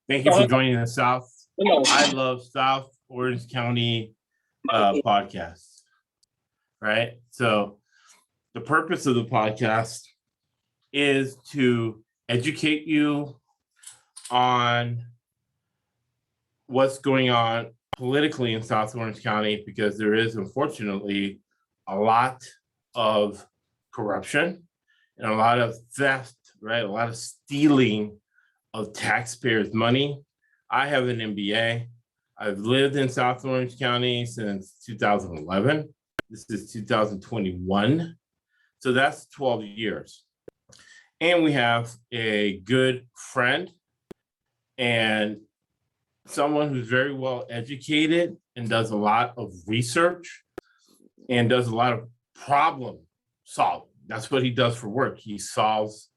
Thank you for joining the South. I love South Orange County podcasts, right? So the purpose of the podcast is to educate you on what's going on politically in South Orange County, because there is, unfortunately, a lot of corruption and a lot of theft, right? A lot of stealing of taxpayers' money. I have an MBA. I've lived in South Orange County since 2011. This is 2021. So that's 12 years. And we have a good friend and someone who's very well educated and does a lot of research and does a lot of problem solving. That's what he does for work. He solves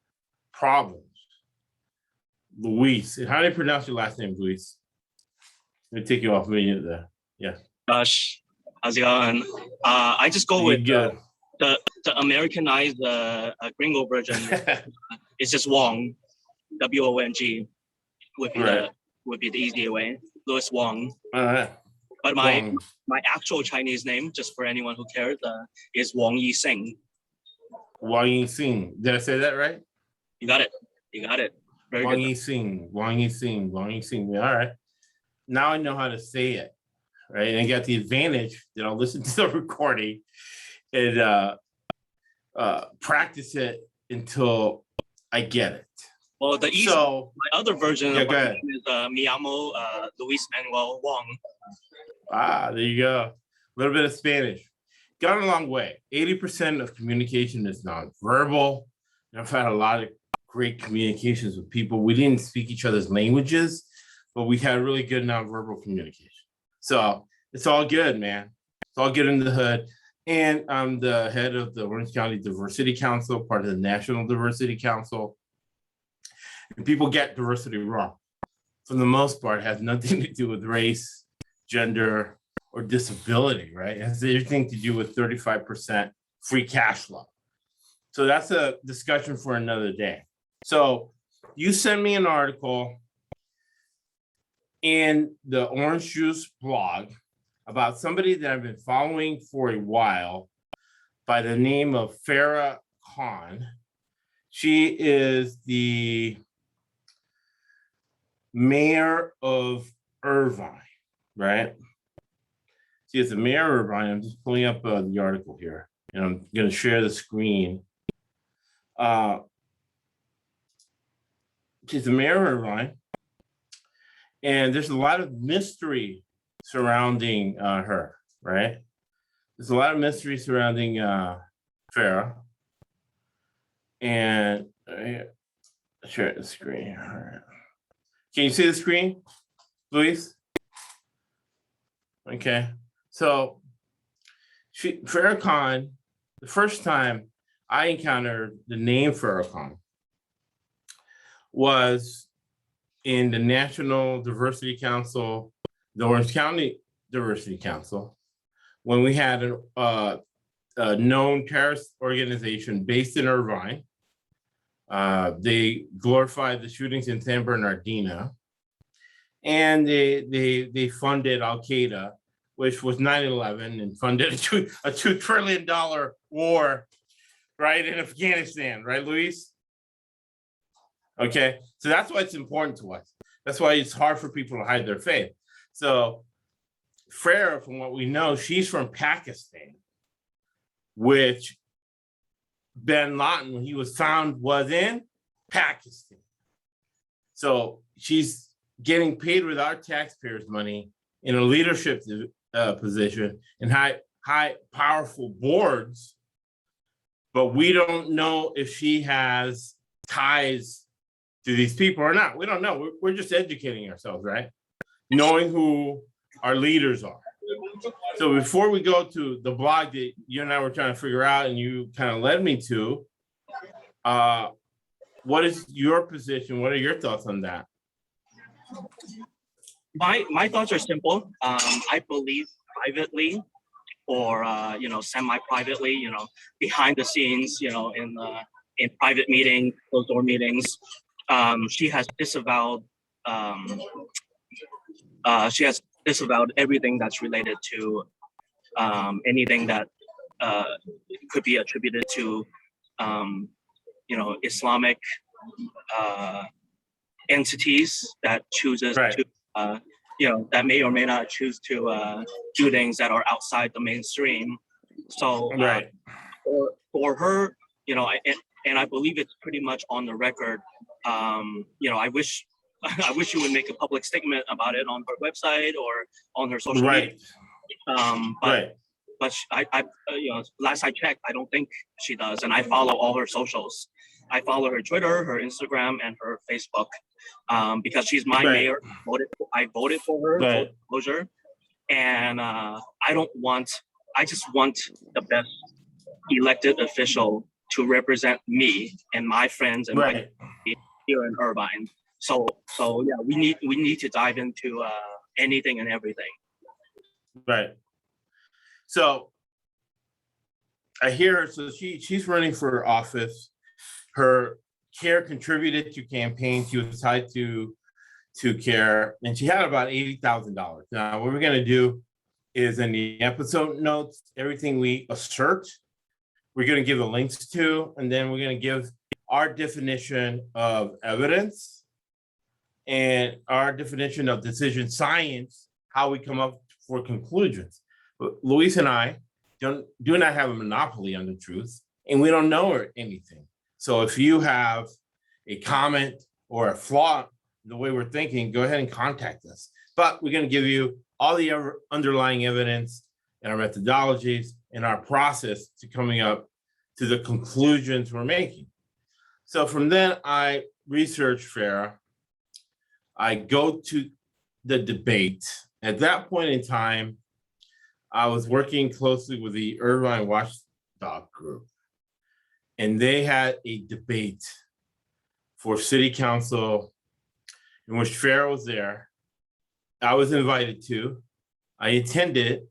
problems. Luis, how do you pronounce your last name, Luis? Let me take you off mute there. Yeah. Gosh, how's it going? I just go with the Americanized gringo version. It's just Wong, W-O-N-G, would be the easier way. Louis Wong. All right. But my actual Chinese name, just for anyone who cares, is Wang Yixing. Wang Yixing. Did I say that right? You got it. You got it. Very Wang good. Yixing. Wang Yixing. Wang Yixing. All right. Now I know how to say it, right? And I got the advantage that I'll listen to the recording and practice it until I get it. Well, my other version of my name is Miamo Luis Manuel Huang. Ah, there you go. A little bit of Spanish. Gone a long way. 80% of communication is nonverbal. And I've had a lot of great communications with people. We didn't speak each other's languages, but we had really good nonverbal communication. So it's all good, man. It's all good in the hood. And I'm the head of the Orange County Diversity Council, part of the National Diversity Council. And people get diversity wrong. For the most part, it has nothing to do with race, gender, or disability, right? It has everything to do with 35% free cash flow. So that's a discussion for another day. So you send me an article in the Orange Juice blog about somebody that I've been following for a while by the name of Farrah Khan. She is the mayor of Irvine, right? She is the mayor of Irvine. I'm just pulling up the article here, and I'm going to share the screen. She's the mayor of Irvine, and there's a lot of mystery surrounding her, right? There's a lot of mystery surrounding Farrah. And share the screen. All right. Can you see the screen, Luis? Okay. So Farrah Khan, the first time I encountered the name Farrah Khan was in the National Diversity Council, the Orange County Diversity Council, when we had a known terrorist organization based in Irvine. They glorified the shootings in San Bernardino, and they funded Al-Qaeda, which was 9/11, and funded a $2 trillion war, right, in Afghanistan, right, Luis? Okay, so that's why it's important to us. That's why it's hard for people to hide their faith. So Farrah, from what we know, she's from Pakistan, which bin Laden, when he was found, was in Pakistan. So she's getting paid with our taxpayers' money in a leadership position in high powerful boards, but we don't know if she has ties to these people or not. We don't know. We're just educating ourselves, right? Knowing who our leaders are. So before we go to the blog that you and I were trying to figure out and you kind of led me to, what is your position? What are your thoughts on that? My thoughts are simple. I believe privately or, semi-privately, behind the scenes, in private meetings, closed door meetings, she has disavowed disavowed everything that's related to anything that could be attributed to Islamic entities that chooses Right. to that may or may not choose to do things that are outside the mainstream. So Right. For her, and I believe it's pretty much on the record. I wish you would make a public statement about it on her website or on her social media. But last I checked, I don't think she does, and I follow all her socials. I follow her Twitter, her Instagram, and her Facebook, because she's my mayor. I voted for her, vote closure, and I just want the best elected official to represent me and my friends and my community here in Irvine. So yeah, we need to dive into anything and everything. Right. So I hear her. So she's running for office. Her care contributed to campaigns. She was tied to care, and she had about $80,000. Now, what we're going to do is in the episode notes, everything we assert, we're going to give the links to, and then we're going to give our definition of evidence and our definition of decision science, how we come up for conclusions. But Luis and I do not have a monopoly on the truth, and we don't know anything. So if you have a comment or a flaw in the way we're thinking, go ahead and contact us. But we're going to give you all the underlying evidence and our methodologies and our process to coming up to the conclusions we're making. So from then, I research Farrah. I go to the debate. At that point in time, I was working closely with the Irvine Watchdog Group, and they had a debate for city council in which Farrah was there. I was invited to. I attended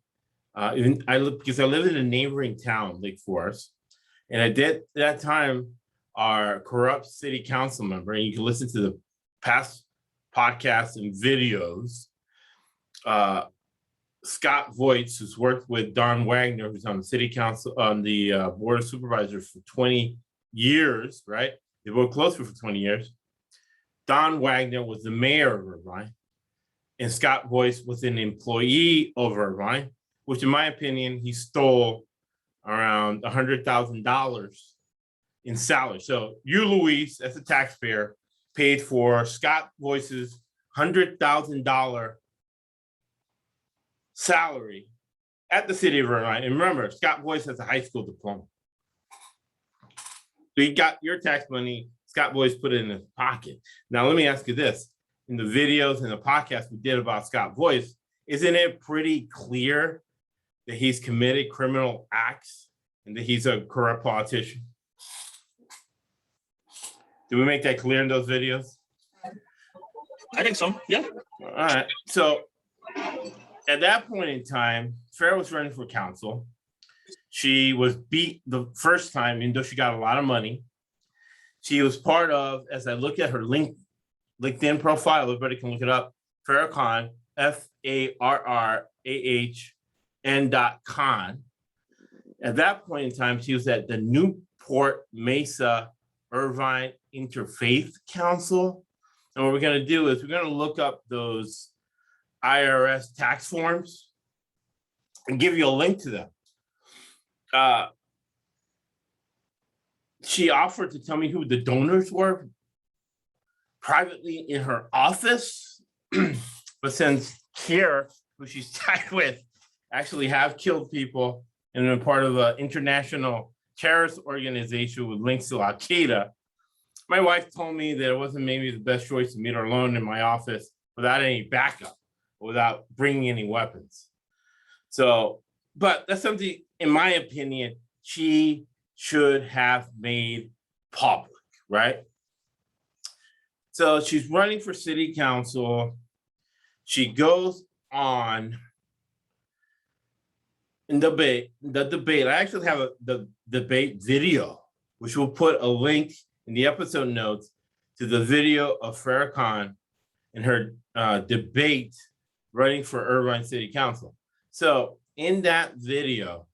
because I live in a neighboring town, Lake Forest, and at that time, our corrupt city council member, and you can listen to the past podcasts and videos, Scott Voights, who's worked with Don Wagner, who's on the city council, on the board of supervisors for 20 years, right? They worked closely for 20 years. Don Wagner was the mayor of Irvine, and Scott Voights was an employee of Irvine, which in my opinion, he stole around $100,000 in salary. So you, Luis, as a taxpayer, paid for Scott Voights' $100,000 salary at the city of Irvine. And remember, Scott Voights has a high school diploma. So he got your tax money, Scott Voights put it in his pocket. Now, let me ask you this. In the videos and the podcast we did about Scott Voights, isn't it pretty clear that he's committed criminal acts and that he's a corrupt politician? Did we make that clear in those videos? I think so, yeah. All right. So at that point in time, Farrah was running for council. She was beat the first time, even though she got a lot of money. She was part of, as I look at her LinkedIn profile, everybody can look it up, Farrah Khan, FARRAHN.Con. At that point in time, she was at the Newport Mesa Irvine Interfaith Council. And what we're going to do is we're going to look up those IRS tax forms and give you a link to them. She offered to tell me who the donors were privately in her office. But since Kier, who she's tied with, actually have killed people and been part of an international terrorist organization with links to Al-Qaeda, my wife told me that it wasn't maybe the best choice to meet her alone in my office without any backup, without bringing any weapons. So, but that's something, in my opinion, she should have made public, right? So she's running for city council. She goes on in the debate. I actually have the debate video, which we'll put a link in the episode notes to the video of Farrah Khan in her debate running for Irvine City Council. So in that video,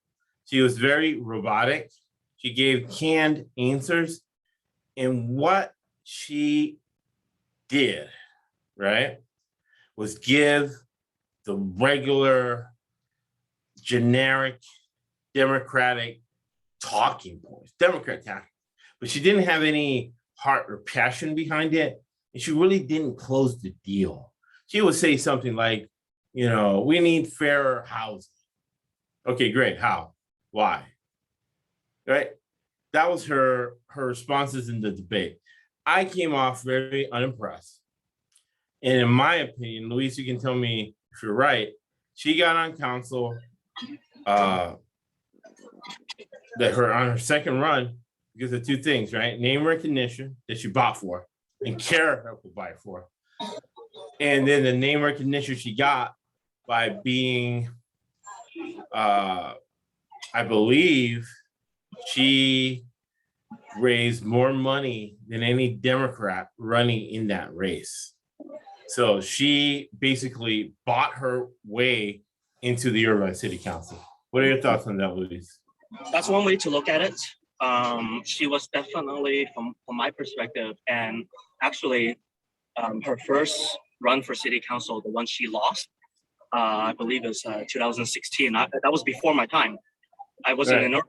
she was very robotic. She gave canned answers. And what she did, right, was give the regular, generic, Democratic talking points, Democrat talking. But she didn't have any heart or passion behind it. And she really didn't close the deal. She would say something like, you know, we need fairer housing. Okay, great. How? Why? Right? That was her responses in the debate. I came off very unimpressed. And in my opinion, Luis, you can tell me if you're right, she got on council on her second run because of two things, right? Name recognition that she bought for and Kara helped her buy it for. And then the name recognition she got by being, I believe, she raised more money than any Democrat running in that race. So she basically bought her way into the Irvine City Council. What are your thoughts on that, Luis? That's one way to look at it. She was definitely, from my perspective, and actually her first run for city council, the one she lost, I believe it was 2016. That was before my time. I wasn't in Irvine.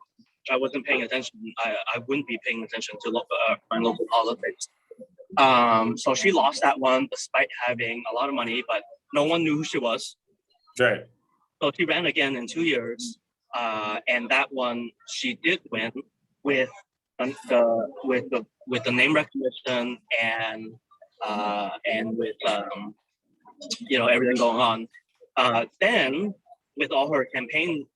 I wasn't paying attention. I wouldn't be paying attention to local politics. So she lost that one despite having a lot of money, but no one knew who she was. Right. So she ran again in 2 years, and that one she did win with the name recognition and with everything going on. Then with all her campaign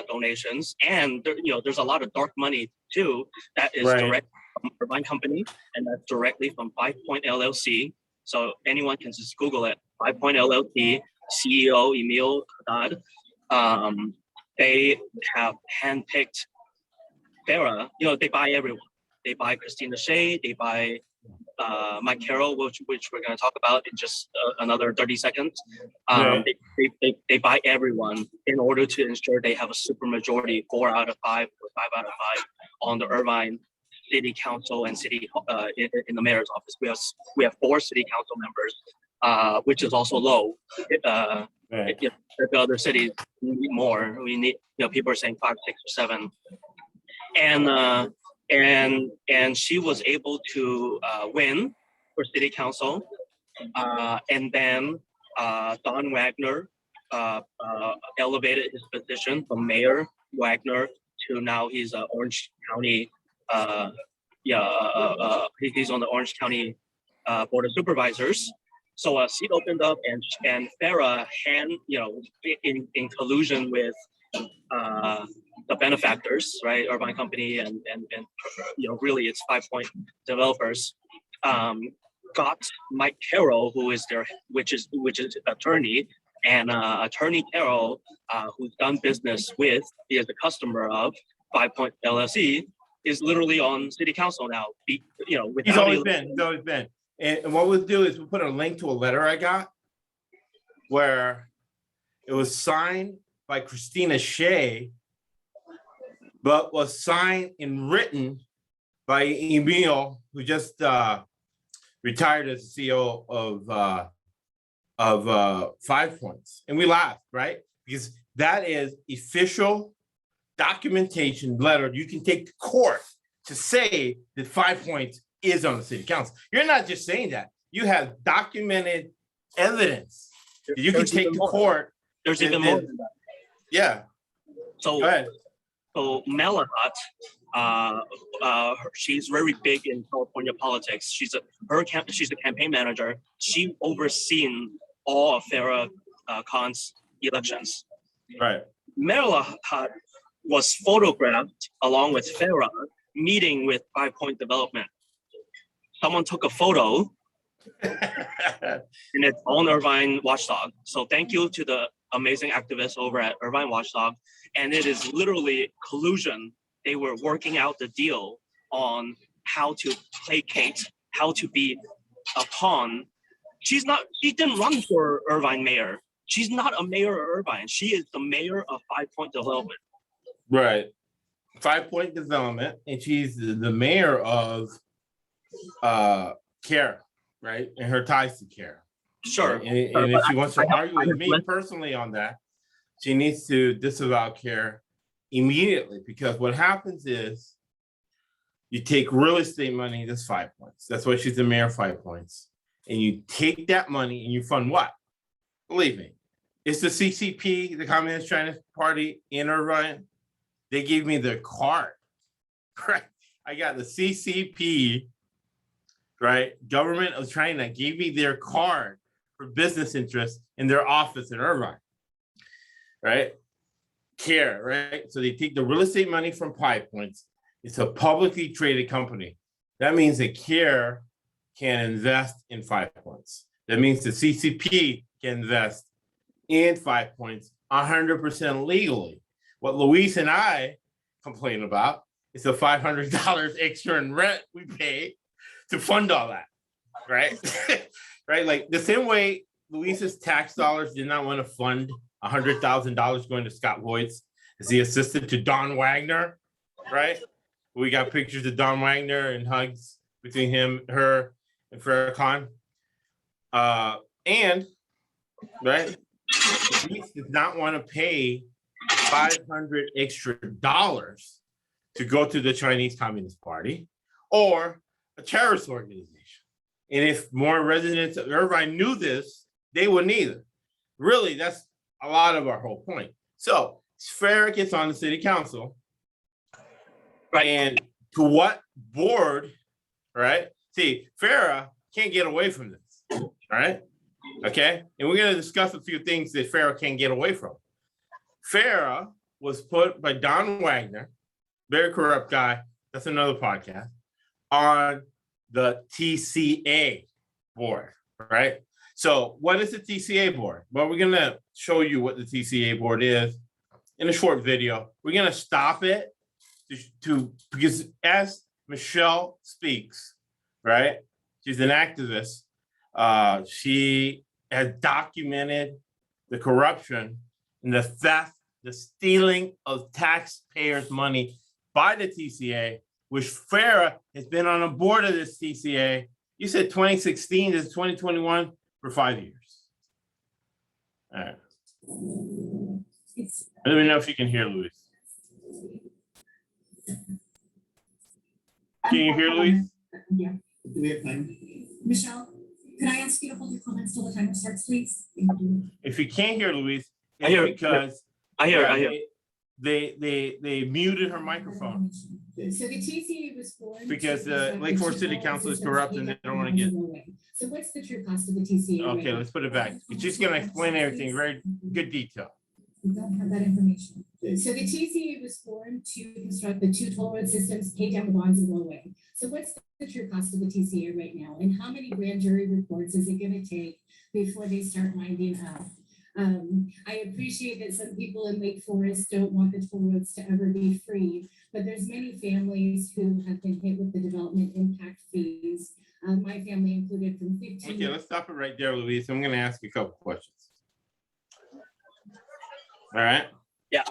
donations, and there's a lot of dark money too that is direct from Irvine Company, and that's directly from 5 Point LLC. So anyone can just Google it. 5 Point LLC, CEO Emil Haddad. They have handpicked Farrah. They buy everyone. They buy Christina Shea. They buy Mike Carroll, which we're going to talk about in just another 30 seconds. They buy everyone in order to ensure they have a super majority, 4 out of 5 or 5 out of 5 on the Irvine City Council and city in the mayor's office. We have 4 city council members, which is also low. If the other cities need more, we need. People are saying 5, 6, or 7, and she was able to win for city council, and then Don Wagner elevated his position from Mayor Wagner to now he's Orange County. He's on the Orange County Board of Supervisors. So a seat opened up, and Farrah in collusion with the benefactors, right? Irvine Company and really it's 5 Point developers, got Mike Carroll, which is attorney, and attorney Carroll, who's done business with, he is a customer of 5 Point LLC, is literally on city council now. He's always been. And what we'll do is we'll put a link to a letter I got where it was signed by Christina Shea, but was signed and written by Emil, who just retired as the CEO of 5 Points. And we laughed, right? Because that is official documentation letter you can take to court to say that 5 Points is on the city council. You're not just saying that. You have documented evidence that you can take to court. There's even more than that. Yeah. So go ahead. So Malahat, she's very big in California politics. She's a campaign manager. She overseen all of Farrah Khan's elections. Right. Malahat was photographed along with Farrah meeting with 5 Point Development. Someone took a photo and it's on Irvine Watchdog. So thank you to the amazing activists over at Irvine Watchdog. And it is literally collusion. They were working out the deal on how to placate, how to be a pawn She's not. She didn't run for Irvine mayor. She's not a mayor of Irvine. She is the mayor of 5 Point Development. Right. 5 Point Development, and she's the mayor of Care, right? And her ties to Care. Sure. And if she wants to argue with me personally on that, she needs to disavow Care immediately, because what happens is you take real estate money, that's 5 points. That's why she's the mayor of 5 points. And you take that money and you fund what? Believe me, it's the CCP, the Communist Chinese Party in Irvine. They gave me their card, right? I got the CCP, right? Government of China gave me their card for business interests in their office in Irvine, right? Care, right? So they take the real estate money from 5 points. It's a publicly traded company. That means that Care can invest in 5 points. That means the CCP can invest in 5 points 100% legally. What Luis and I complain about is the $500 extra in rent we pay to fund all that, right? Right? Like the same way Luis's tax dollars did not want to fund $100,000 going to Scott Voigt's as the assistant to Don Wagner, right? We got pictures of Don Wagner and hugs between him, her, and Farrah. And right, Luis did not want to pay $500 extra to go to the Chinese Communist Party or a terrorist organization. And if more residents of Irvine knew this, they wouldn't either. Really, that's a lot of our whole point. So Farrah gets on the city council, right? And to what board, right? See, Farrah can't get away from this, all right? Okay, and we're going to discuss a few things that Farrah can't get away from. Farrah was put by Don Wagner, very corrupt guy, that's another podcast, on the TCA board, right? So what is the TCA board? Well, we're going to show you what the TCA board is in a short video. We're going to stop it because as Michelle speaks, right? She's an activist. She has documented the corruption and the theft, the stealing of taxpayers' money by the TCA, which Farrah has been on the board of this TCA. You said 2016 to 2021 for 5 years. All right. Let me know if you can hear Luis. Can you hear Luis? Yeah. Do we have time? Michelle, can I ask you to hold your comments till the timer starts, please? Thank you. If you can't hear Luis, I hear because I hear. They muted her microphone. So the TCA was formed because Lake Forest City Council is corrupt and they don't want to get. So what's the true cost of the TCA? Okay, let's put it back. She's going to explain everything in very good detail. We don't have that information. So the TCA was formed to construct the 2 toll road systems, pay down the bonds, and go away. So what's the true cost of the TCA right now? And how many grand jury reports is it going to take before they start winding up? I appreciate that some people in Lake Forest don't want the toll roads to ever be free, but there's many families who have been hit with the development impact fees. My family included from 15. Okay, let's stop it right there, Luis. I'm going to ask you a couple questions. All right. Yeah.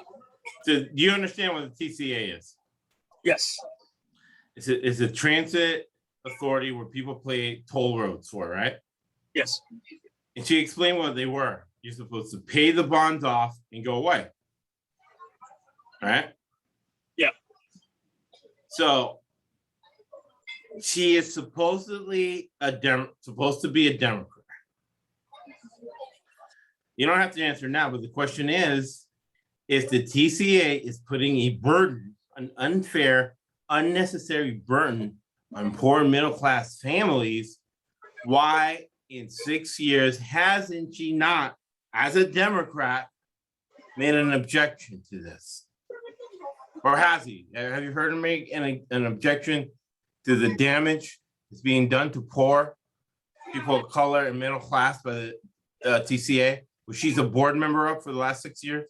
So do you understand what the TCA is? Yes. It's a transit authority where people pay toll roads for, right? Yes. And she explained what they were. You're supposed to pay the bonds off and go away. All right? Yeah. So she is supposedly supposed to be a Democrat. You don't have to answer now, but the question is, if the TCA is putting a burden, an unfair, unnecessary burden on poor middle-class families, why in 6 years hasn't she not, as a Democrat, made an objection to this? Or has he? Have you heard him make an objection to the damage that's being done to poor people of color and middle class by the TCA, which she's a board member of for the last 6 years?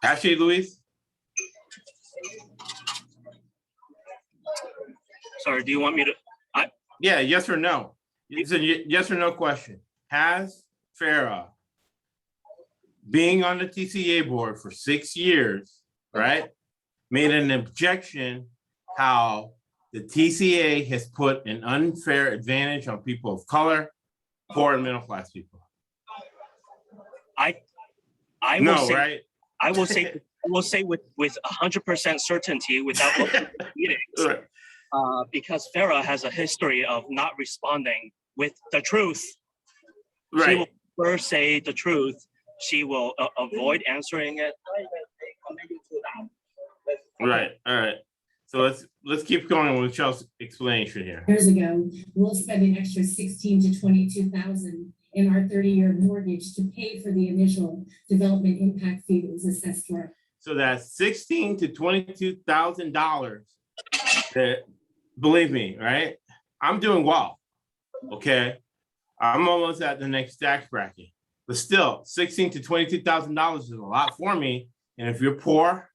Actually, Luis? Sorry, do you want me to? Yeah, yes or no. It's a yes or no question. Has Farrah, being on the TCA board for 6 years, right, made an objection how the TCA has put an unfair advantage on people of color, poor and middle class people? I No, will say, right? I will say with 100% certainty without meetings, Right. because Farrah has a history of not responding with the truth. She Right. will first say the truth. She will avoid answering it. Right. All right. So let's keep going with Michelle's explanation here. Years ago, we'll spend an extra 16 to 22,000 in our 30-year mortgage to pay for the initial development impact fee that was assessed to our. So that's $16,000 to $22,000. That, believe me, right? I'm doing well. Okay, I'm almost at the next tax bracket, but still, $16,000 to $22,000 is a lot for me. And if you're poor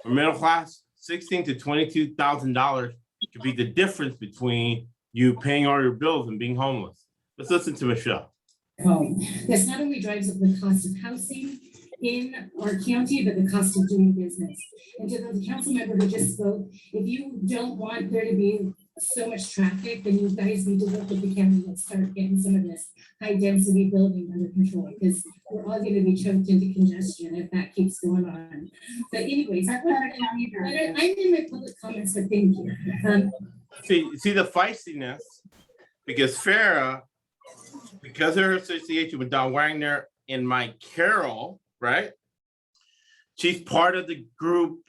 or middle class, $16,000 to $22,000 could be the difference between you paying all your bills and being homeless. Let's listen to Michelle. This not only drives up the cost of housing in our county, but the cost of doing business. And to the council member who just spoke, if you don't want there to be so much traffic, then you guys need to work with the county and start getting some of this high density building under control, because we're all going to be choked into congestion if that keeps going on. But anyways, I'm in my public comments, but thank you. See the feistiness, because Farrah, because of her association with Don Wagner and Mike Carroll, right? She's part of the group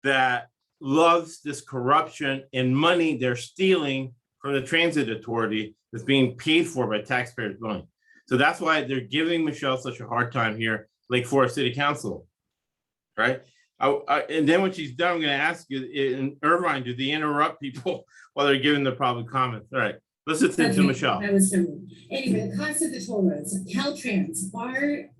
that loves this corruption and money they're stealing from the transit authority that's being paid for by taxpayers' money. So that's why they're giving Michelle such a hard time here, Lake Forest City Council, right? And then when she's done, I'm going to ask you, in Irvine, do they interrupt people while they're giving their public comments? All right, let's listen to Michelle. That was so rude. Anyway, the cost of the toll roads, Caltrans, our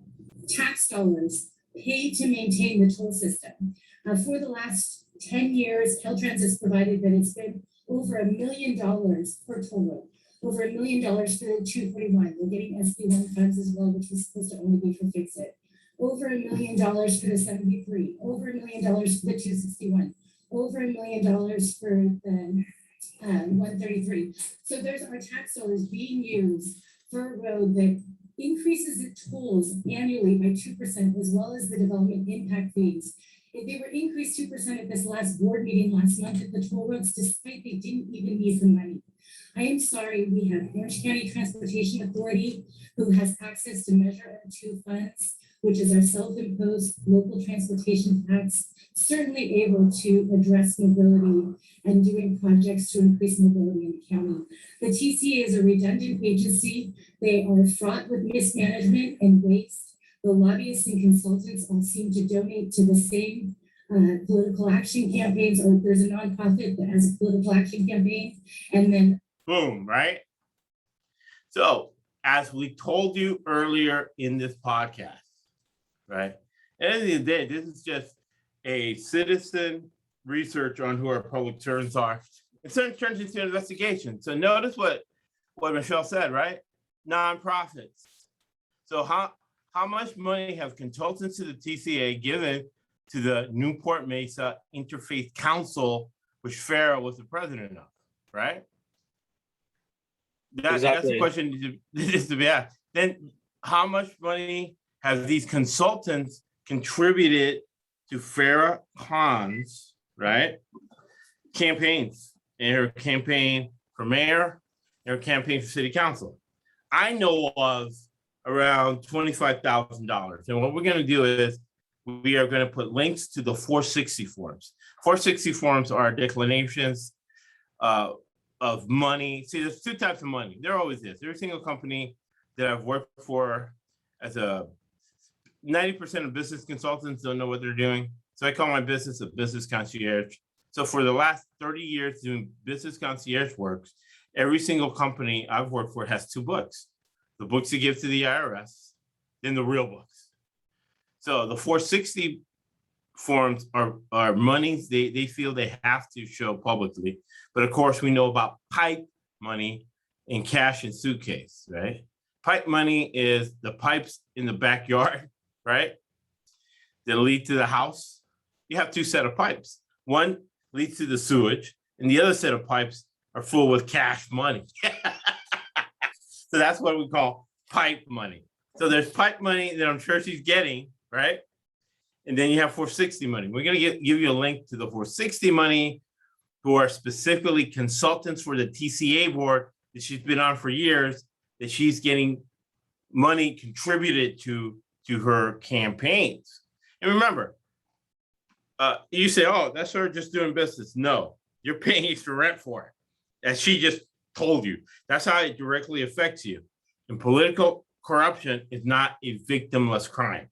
tax dollars paid to maintain the toll system. For the last 10 years, Caltrans has provided that it's been over $1 million per toll road, over $1 million for the 241. We're getting SB1 funds as well, which was supposed to only be for Fix-It. Over $1 million for the 73, over $1 million for the 261, over $1 million for the 133. So there's our tax dollars being used for a road that increases its tolls annually by 2%, as well as the development impact fees. If they were increased 2% at this last board meeting last month at the toll roads, despite they didn't even need the money. I am sorry, we have Orange County Transportation Authority, who has access to Measure M2 funds, which is our self-imposed local transportation tax, certainly able to address mobility and doing projects to increase mobility in the county. The TCA is a redundant agency. They are fraught with mismanagement and waste. The lobbyists and consultants all seem to donate to the same political action campaigns, or there's a nonprofit that has a political action campaign, and then boom, right? So, as we told you earlier in this podcast, right? At the end of the day, this is just a citizen research on who our public servants are. It turns into an investigation. So notice what Michelle said, right? Nonprofits. So how much money have consultants to the TCA given to the Newport Mesa Interfaith Council, which Farrah was the president of, right? Exactly. That's the question is to be asked. Then how much money have these consultants contributed to Farrah Khan's, right, campaigns, and her campaign for mayor, and her campaign for city council? I know of around $25,000. And what we're going to do is we are going to put links to the 460 forms. 460 forms are declarations of money. See, there's two types of money. There always is. Every single company that I've worked for, as a 90% of business consultants don't know what they're doing. So I call my business a business concierge. So for the last 30 years doing business concierge works, every single company I've worked for has two books. The books you give to the IRS, then the real books. So the 460 forms are monies they feel they have to show publicly. But of course, we know about PIPE money and cash in suitcase, right? Pipe money is the pipes in the backyard, right? That lead to the house. You have two sets of pipes. One leads to the sewage, and the other set of pipes are full with cash money. So that's what we call pipe money. So there's pipe money that I'm sure she's getting, right? And then you have 460 money. We're going to give you a link to the 460 money, who are specifically consultants for the TCA board that she's been on for years, that she's getting money contributed to her campaigns. And remember, you say, oh, that's her just doing business. No, you're paying extra rent for it, as she just told you. That's how it directly affects you. And political corruption is not a victimless crime.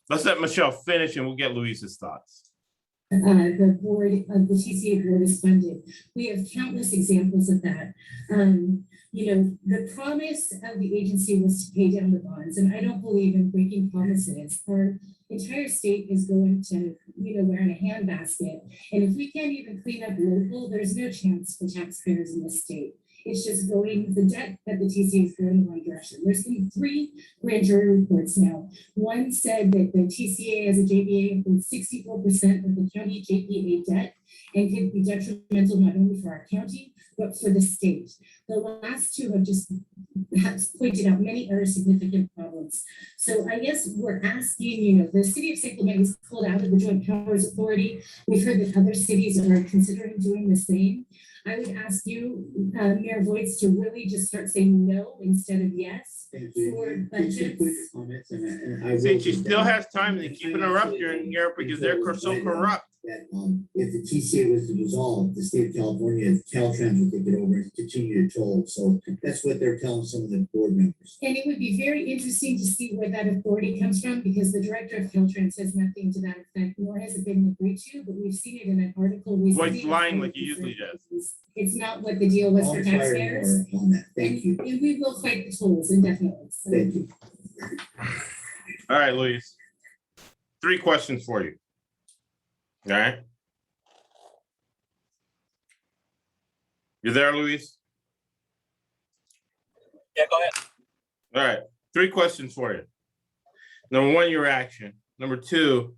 Let's let Michelle finish and we'll get Luis's thoughts. The board of the TCA board is funded. We have countless examples of that. The promise of the agency was to pay down the bonds, and I don't believe in breaking promises. Our entire state is going to, wear in a handbasket. And if we can't even clean up local, there's no chance for taxpayers in this state. It's just the debt that the TCA is going in the wrong direction. There's been 3 grand jury reports now. One said that the TCA as a JBA includes 64% of the county JBA debt and could be detrimental not only for our county, but for the state. The last 2 have pointed out many other significant problems. So I guess we're asking, the city of St. Clemente is pulled out of the Joint Powers Authority. We've heard that other cities are considering doing the same. I would ask you, Mayor Voights, to really just start saying no instead of yes for budgets. See, she still has time to keep interrupting here because they're so corrupt. That if the TCA was to dissolve, the state of California, Caltrans would take it over and continue to toll. So that's what they're telling some of the board members. And it would be very interesting to see where that authority comes from, because the director of Caltrans says nothing to that effect, nor has it been agreed to, but we've seen it in an article recently. Voice lying like he usually does. It's not what the deal was for taxpayers. Thank you. And we will fight the tolls indefinitely. So. Thank you. All right, Luis. 3 questions for you. All right. You there, Luis? Yeah, go ahead. All right. 3 questions for you. Number 1, your action. Number 2,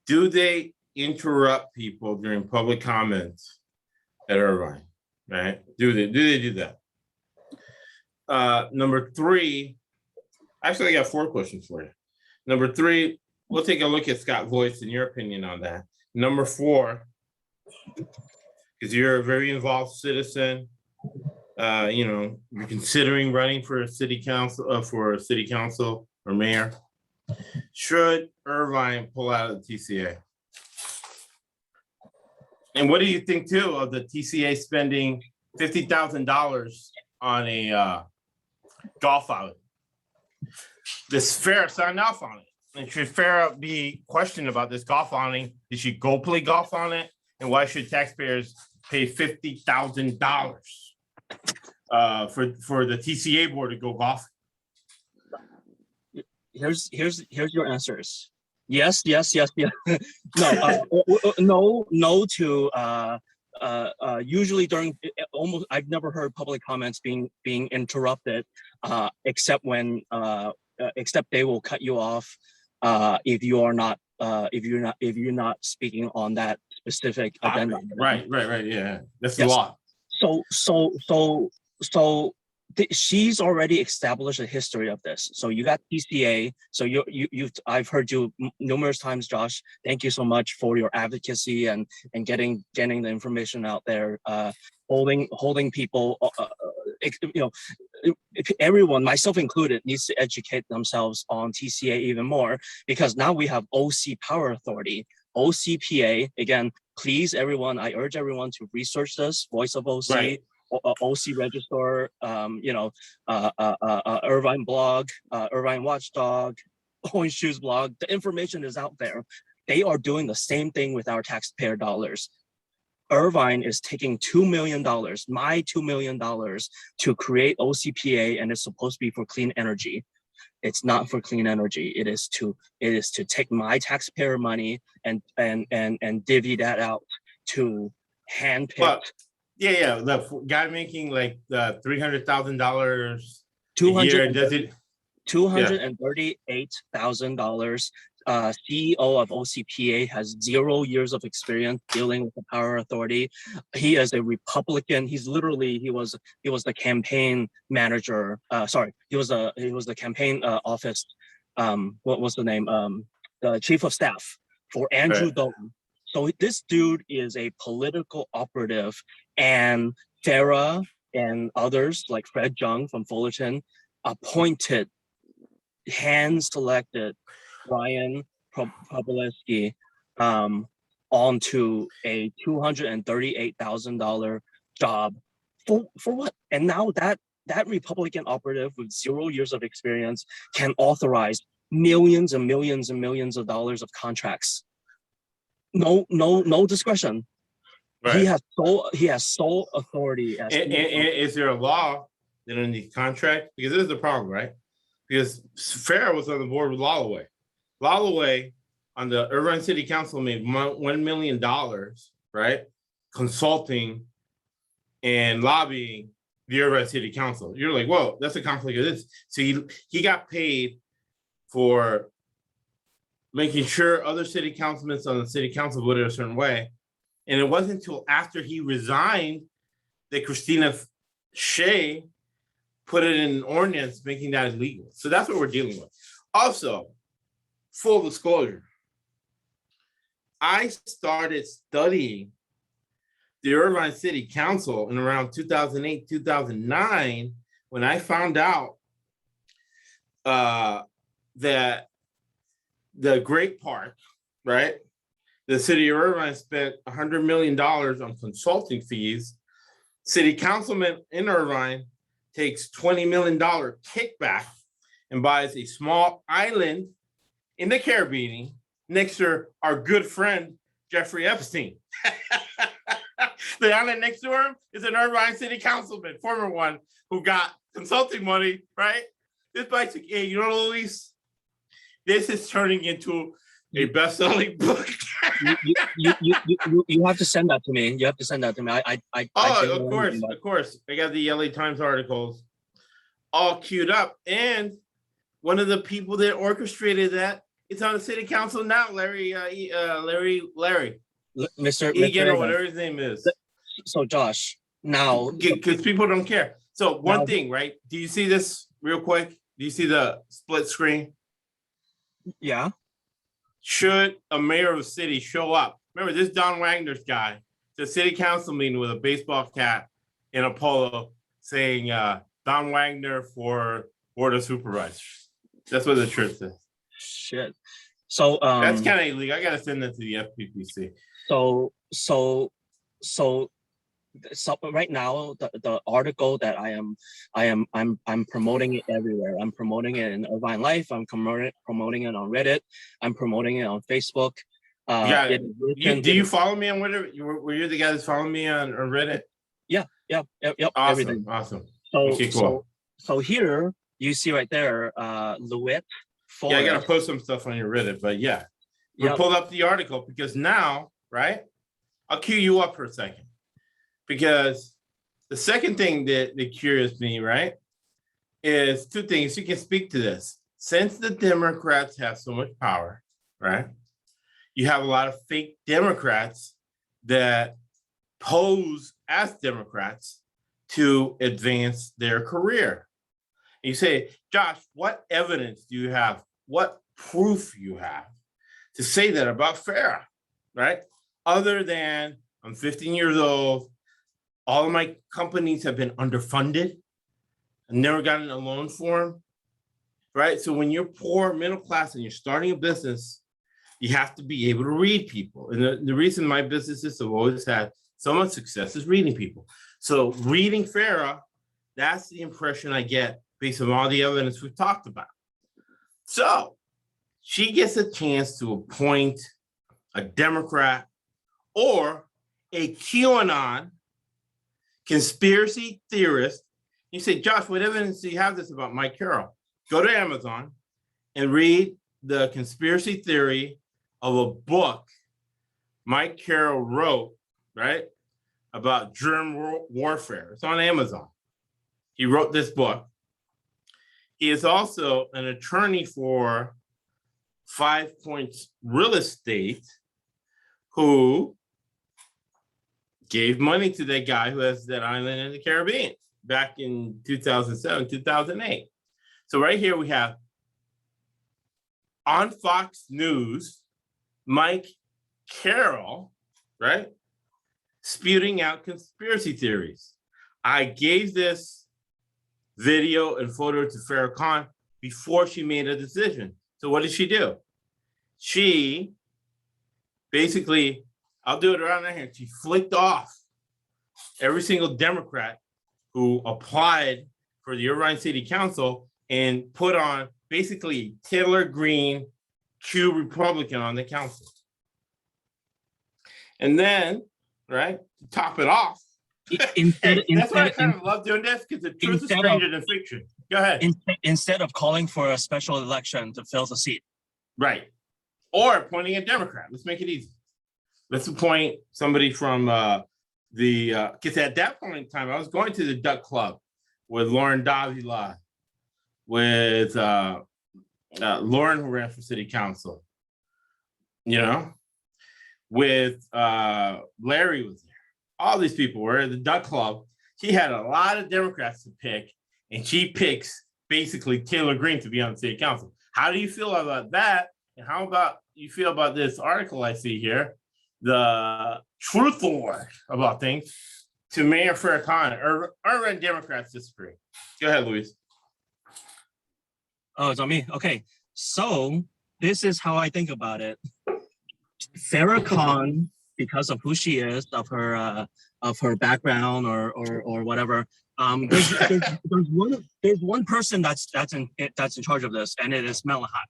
do they interrupt people during public comments at Irvine? Right? Do they do that? Number 3, actually, I got 4 questions for you. Number 3, we'll take a look at Scott Voights and your opinion on that. Number 4, because you're a very involved citizen, you're considering running for a city council, or mayor. Should Irvine pull out of the TCA? And what do you think too of the TCA spending $50,000 on a golf outing? This Farrah signed off on it. And should Farrah be questioned about this golf outing? Did she go play golf on it? And why should taxpayers pay $50,000 for the TCA board to go golf? Here's your answers. Yes. No to usually during almost I've never heard public comments being interrupted except when except they will cut you off if you're not speaking on that specific agenda. Right. Yeah, that's the law. So she's already established a history of this. So you got TCA. So I've heard you numerous times, Josh. Thank you so much for your advocacy and getting the information out there. Holding people. Everyone, myself included, needs to educate themselves on TCA even more, because now we have OC Power Authority, OCPA. Again, please, everyone, I urge everyone to research this. Voice of OC, right. OC Register, Irvine blog, Irvine Watchdog, Orange Shoes blog. The information is out there. They are doing the same thing with our taxpayer dollars. Irvine is taking $2 million, my $2 million, to create OCPA, and it's supposed to be for clean energy. It's not for clean energy. It is to take my taxpayer money and divvy that out to handpick Yeah. The guy making like $300,000 a year. Does it? $238,000. CEO of OCPA has 0 years of experience dealing with the power authority. He is a Republican. He was the campaign manager. He was the campaign office. What was the name? The chief of staff for Andrew Dalton. So this dude is a political operative, and Farrah and others like Fred Jung from Fullerton appointed, hand-selected Brian Pobolewski onto a $238,000 job for what? And now that Republican operative with 0 years of experience can authorize millions and millions and millions of dollars of contracts. No discretion. Right. He has sole authority. And is there a law that in these contracts? Because this is the problem, right? Because Farrah was on the board with Lalloway. Lalloway on the Irvine City Council made $1 million, right? Consulting and lobbying the Irvine City Council. You're like, whoa, that's a conflict of this. So he got paid for making sure other city councilmen on the city council voted a certain way. And it wasn't until after he resigned that Christina Shea put it in an ordinance making that illegal. So that's what we're dealing with. Also, full disclosure, I started studying the Irvine City Council in around 2008, 2009, when I found out that the Great Park, right? The city of Irvine spent $100 million on consulting fees. City councilman in Irvine takes $20 million kickback and buys a small island in the Caribbean next to our good friend, Jeffrey Epstein. The island next to him is an Irvine city councilman, former one, who got consulting money, right? This bike's like, hey, you know, Luis, this is turning into a best-selling book. you have to send that to me. You have to send that to me. Of course. I got the LA Times articles all queued up. And one of the people that orchestrated that, it's on the city council now, Larry. Mr. Egan, or whatever his name is. So Josh, now. Because people don't care. So one thing, right? Do you see this real quick? Do you see the split screen? Yeah. Should a mayor of a city show up? Remember, this Don Wagner's guy, the city council meeting with a baseball cap and a polo saying Don Wagner for Board of Supervisors. That's what the shirt says. Shit. So that's kind of illegal. I gotta send that to the FPPC. So right now, the article that I'm promoting it everywhere. I'm promoting it in Irvine Life. I'm promoting it on Reddit. I'm promoting it on Facebook. Do you follow me on Reddit? Were you the guy that's following me on Reddit? Yep. Awesome, everything. Awesome. So, okay, cool. So here you see right there, Lewitt. Yeah, I gotta post some stuff on your Reddit, but yeah, we pulled up the article because now, right? I'll cue you up for a second. Because the second thing that curious me, right, is two things. You can speak to this. Since the Democrats have so much power, right, you have a lot of fake Democrats that pose as Democrats to advance their career. And you say, Josh, what evidence do you have? What proof you have to say that about Farrah, right? Other than I'm 15 years old, all of my companies have been underfunded. I've never gotten a loan for them, right? So when you're poor, middle class, and you're starting a business, you have to be able to read people. And the reason my businesses have always had so much success is reading people. So reading Farrah, that's the impression I get based on all the evidence we've talked about. So she gets a chance to appoint a Democrat or a QAnon conspiracy theorist. You say, Josh, what evidence do you have this about Mike Carroll? Go to Amazon and read the conspiracy theory of a book Mike Carroll wrote, right? about germ warfare. It's on Amazon. He wrote this book. He is also an attorney for 5 Points Real Estate, who gave money to that guy who has that island in the Caribbean back in 2007, 2008. So right here we have on Fox News, Mike Carroll, right, spewing out conspiracy theories. I gave this video and photo to Farrah Khan before she made a decision. So what did she do? She basically, I'll do it around here. She flicked off every single Democrat who applied for the Irvine City Council and put on basically Taylor Green, Q Republican on the council. And then, right, to top it off, that's why I kind of love doing this, because the truth is stranger than fiction. Go ahead. Instead of calling for a special election to fill the seat. Right. Or appointing a Democrat. Let's make it easy. Let's appoint somebody from because at that point in time, I was going to the Duck Club with Lauren Davila, with Lauren, who ran for city council, with Larry was there. All these people were at the Duck Club. She had a lot of Democrats to pick, and she picks basically Taylor Green to be on the city council. How do you feel about that? And how about you feel about this article I see here? The truthful word about things to Mayor Farrah Khan. Irvine Democrats disagree. Go ahead, Luis. Oh, it's on me. Okay. So this is how I think about it. Farrah Khan, because of who she is, of her background or whatever. There's one person that's in charge of this, and it is Manuel Huang.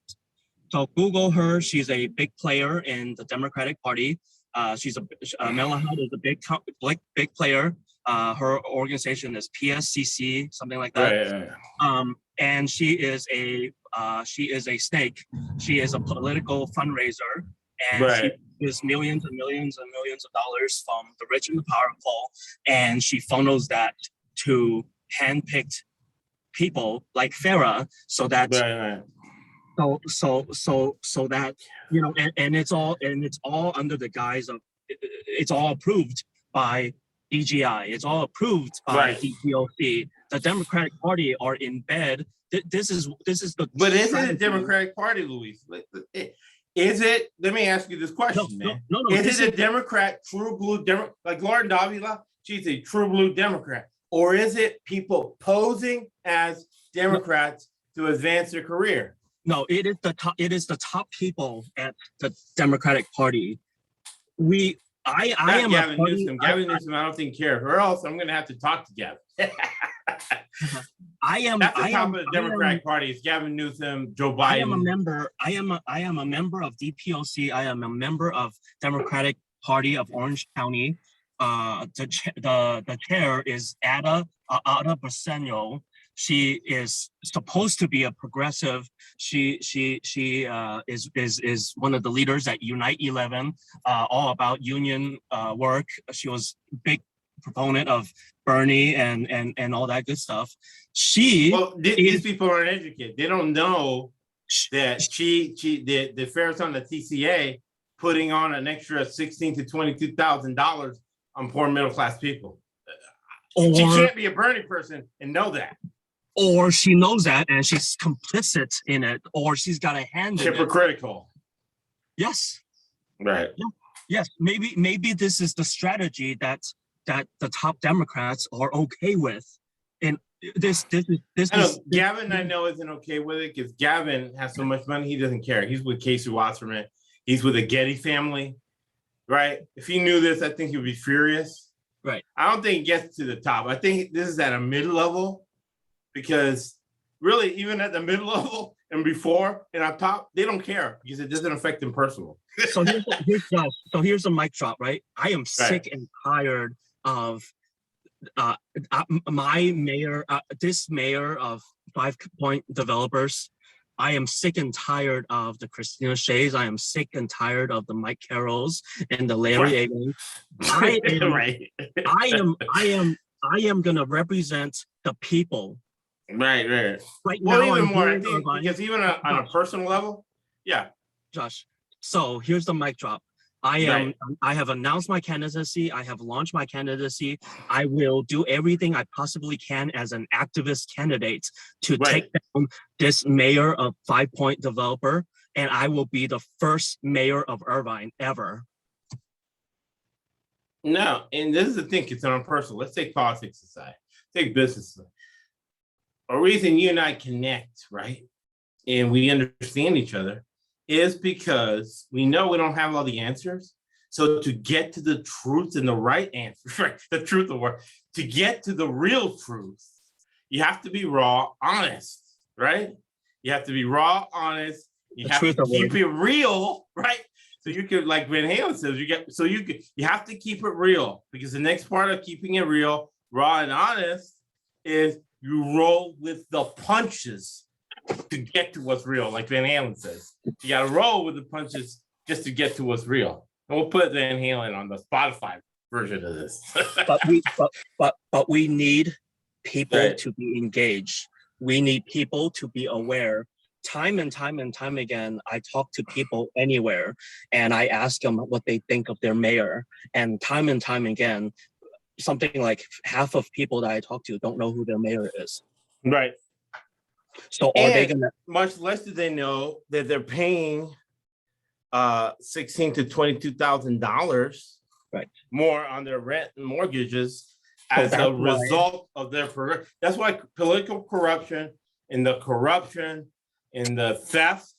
So Google her. She's a big player in the Democratic Party. Manuel Huang is a big player. Her organization is PSCC, something like that. Right. And she is a snake. She is a political fundraiser, and right. She is millions and millions and millions of dollars from the rich and the powerful, and she funnels that to handpicked people like Farrah, so that. Right. So that and it's all under the guise of it's all approved by DGI. It's all approved by DPOC. The Democratic Party are in bed. This is the. But is it a Democratic Party, Luis? Is it? Let me ask you this question, man. No, is it a Democrat, true blue Democrat, like Lauren Davila? She's a true blue Democrat, or is it people posing as Democrats to advance their career? No, it is the top. It is the top people at the Democratic Party. I am Gavin Newsom. Gavin Newsom, I don't think cares, or else I'm going to have to talk to Gavin. That's the top of the Democratic Party. It's Gavin Newsom, Joe Biden. I am a member. I am a member of DPOC. I am a member of Democratic Party of Orange County. The chair is Ada Briseño. She is supposed to be a progressive. She is one of the leaders at Unite 11, all about union work. She was a big proponent of Bernie and all that good stuff. These people aren't educated. They don't know that the Farrah's on the TCA putting on an extra $16,000 to $22,000 on poor middle class people. She can't be a Bernie person and know that. Or she knows that and she's complicit in it, or she's got a hand in it. Hypocritical. Yes. Right. Yeah. Yes. Maybe this is the strategy that the top Democrats are okay with. And this Gavin, I know, isn't okay with it because Gavin has so much money, he doesn't care. He's with Casey Wasserman. He's with the Getty family. Right. If he knew this, I think he would be furious. Right. I don't think it gets to the top. I think this is at a mid-level. Because really, even at the mid level and before and on top, they don't care because it doesn't affect them personally. So here's a mic drop, right? I am sick and tired of my mayor, this mayor of 5 Point developers, I am sick and tired of the Christina Shays. I am sick and tired of the Mike Carrolls and the Larry Agans. I am gonna represent the people. Right now, even more, I think, because even on a personal level, Josh. So here's the mic drop. I have announced my candidacy. I have launched my candidacy. I will do everything I possibly can as an activist candidate to take down this mayor of 5 Point developer, and I will be the first mayor of Irvine ever. No, and this is the thing, it's on personal. Let's take politics aside, take business aside. A reason you and I connect, right? And we understand each other is because we know we don't have all the answers. So to get to the truth and the right answer, right? The truth of what, to get to the real truth, you have to be raw, honest, right? You have to be raw, honest. You have to keep it real, right? So you could, like Van Halen says, you have to keep it real, because the next part of keeping it real, raw and honest, is you roll with the punches to get to what's real, like Van Halen says. You got to roll with the punches just to get to what's real. And we'll put Van Halen on the Spotify version of this. but we need people to be engaged. We need people to be aware. Time and time again, I talk to people anywhere, and I ask them what they think of their mayor. And time again, something like half of people that I talk to don't know who their mayor is. Right. So are they gonna? Much less do they know that they're paying $16,000 to $22,000 more on their rent and mortgages as a result of their program. That's why political corruption and the theft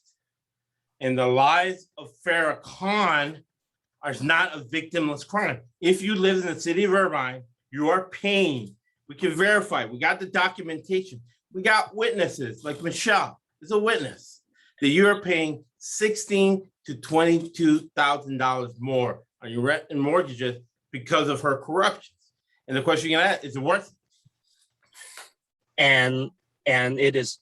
and the lies of Farrah Khan is not a victimless crime. If you live in the city of Irvine, you are paying. We can verify. We got the documentation. We got witnesses, like Michelle is a witness, that you are paying $16,000 to $22,000 more on your rent and mortgages because of her corruption. And the question you're gonna ask, is it worth it? And it is.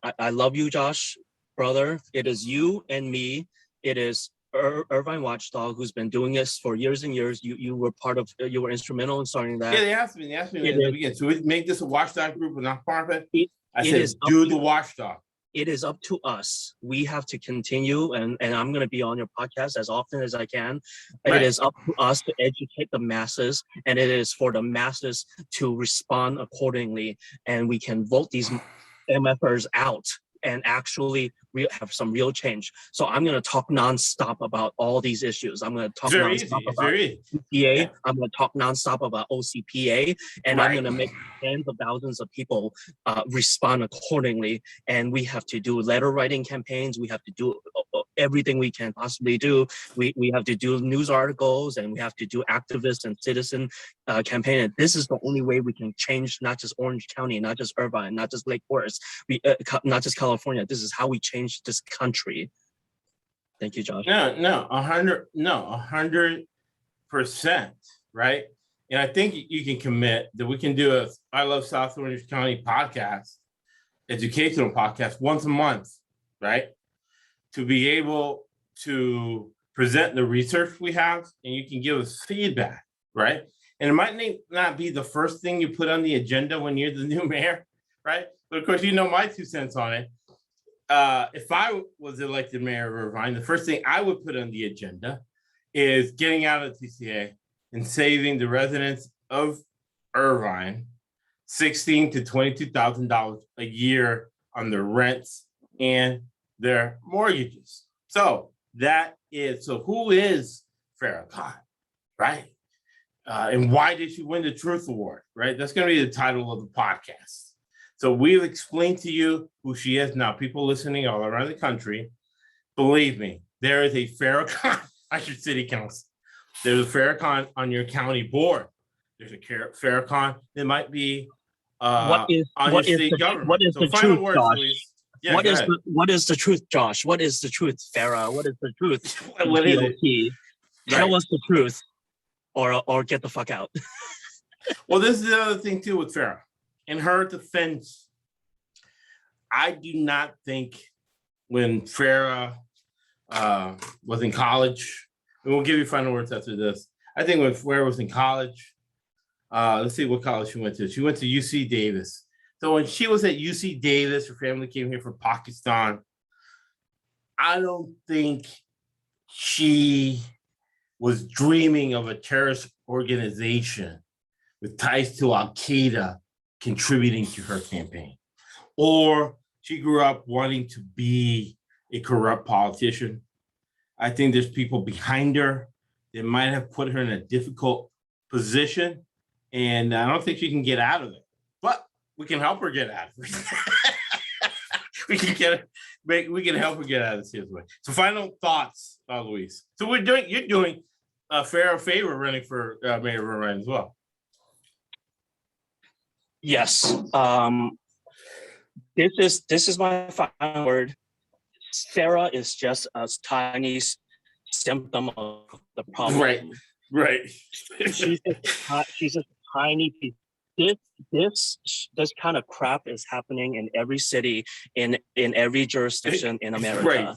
I love you, Josh, brother. It is you and me. It is Irvine Watchdog, who's been doing this for years and years. You were instrumental in starting that. Yeah, they asked me in the beginning. So we make this a watchdog group and not part of it. I said, do the watchdog. It is up to us. We have to continue, and I'm going to be on your podcast as often as I can. Right. It is up to us to educate the masses, and it is for the masses to respond accordingly, and we can vote these MFers out and actually have some real change. So I'm going to talk nonstop about all these issues. I'm going to talk nonstop about TCA. I'm going to talk nonstop about OCPA, and I'm going to make tens of thousands of people respond accordingly. And we have to do letter writing campaigns. We have to do everything we can possibly do. We have to do news articles, and we have to do activist and citizen campaign. And this is the only way we can change not just Orange County, not just Irvine, not just Lake Forest, not just California. This is how we change this country. Thank you, Josh. No, 100%, right? And I think you can commit that we can do a I Love South Orange County podcast, educational podcast once a month, right? To be able to present the research we have, and you can give us feedback, right? And it might not be the first thing you put on the agenda when you're the new mayor, right? But of course, you know my 2 cents on it. If I was elected mayor of Irvine, the first thing I would put on the agenda is getting out of the TCA and saving the residents of Irvine $16,000 to $22,000 a year on their rents and their mortgages. So who is Farrah Khan, right? And why did she win the Truth Award, right? That's going to be the title of the podcast. So we've explained to you who she is. Now, people listening all around the country, believe me, there is a Farrah Khan on your city council. There's a Farrah Khan on your county board. There's a Farrah Khan that might be on your state government. What is the truth, Josh? Yeah, what is the truth, Josh? What is the truth, Farrah? What is the truth? What is it? Tell us the truth, or get the fuck out. Well, this is the other thing too with Farrah. In her defense, I do not think when Farrah was in college, and we'll give you final words after this. I think when Farrah was in college, let's see what college she went to. She went to UC Davis. So when she was at UC Davis, her family came here from Pakistan. I don't think she was dreaming of a terrorist organization with ties to Al Qaeda contributing to her campaign. Or she grew up wanting to be a corrupt politician. I think there's people behind her that might have put her in a difficult position, and I don't think she can get out of it. But we can help her get out of it. we can help her get out of this way. So final thoughts, Luis. So you're doing a fair favor running for mayor of Irvine as well. Yes. This is my final word. Farrah is just a tiny symptom of the problem. Right. she's a tiny piece. This kind of crap is happening in every city, in every jurisdiction in America.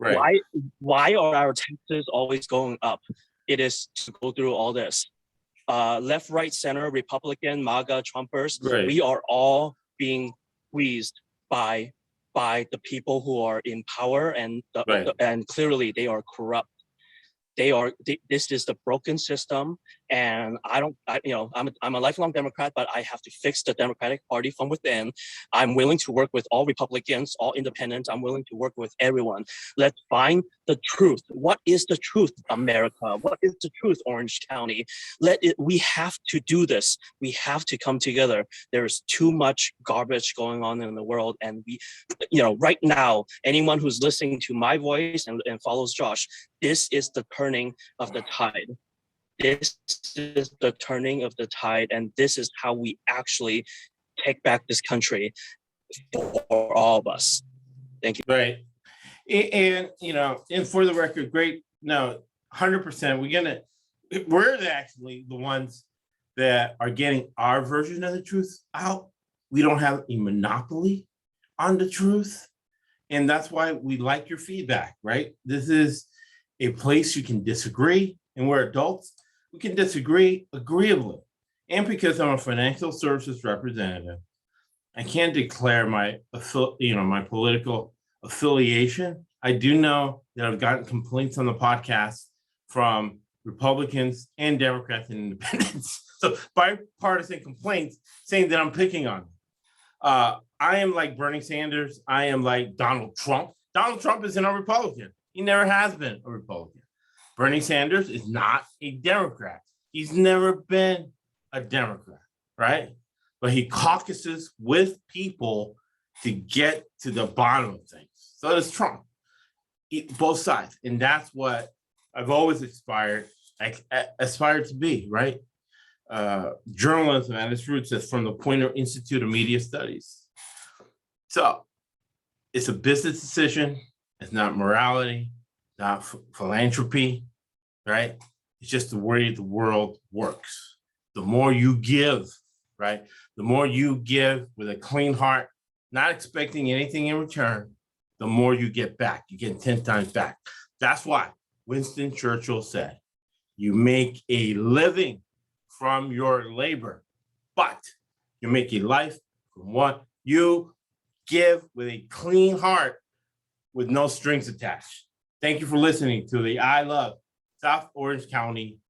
Right. Why are our taxes always going up? It is to go through all this. Left, right, center, Republican, MAGA, Trumpers. Right. We are all being squeezed by the people who are in power, and and clearly they are corrupt. This is the broken system, and I'm a lifelong Democrat, but I have to fix the Democratic Party from within. I'm willing to work with all Republicans, all independents. I'm willing to work with everyone. Let's find the truth. What is the truth, America? What is the truth, Orange County? We have to do this. We have to come together. There's too much garbage going on in the world, and right now, anyone who's listening to my voice and follows Josh, this is the turning of the tide. This is the turning of the tide, and this is how we actually take back this country for all of us. Thank you. Right. And for the record, great. No, 100%. We're actually the ones that are getting our version of the truth out. We don't have a monopoly on the truth. And that's why we like your feedback, right? This is a place you can disagree, and we're adults. We can disagree agreeably. And because I'm a financial services representative, I can't declare my political affiliation. I do know that I've gotten complaints on the podcast from Republicans and Democrats and independents. So bipartisan complaints saying that I'm picking on them. I am like Bernie Sanders. I am like Donald Trump. Donald Trump isn't a Republican. He never has been a Republican. Bernie Sanders is not a Democrat. He's never been a Democrat, right? But he caucuses with people to get to the bottom of things. So does Trump. Both sides. And that's what I've always aspired to be, right? Journalism at its roots is from the Poynter Institute of Media Studies. So it's a business decision. It's not morality, not philanthropy, right? It's just the way the world works. The more you give, right? The more you give with a clean heart, not expecting anything in return, the more you get back. You get 10 times back. That's why Winston Churchill said, you make a living from your labor, but you make a life from what you give with a clean heart with no strings attached. Thank you for listening to the I Love South Orange County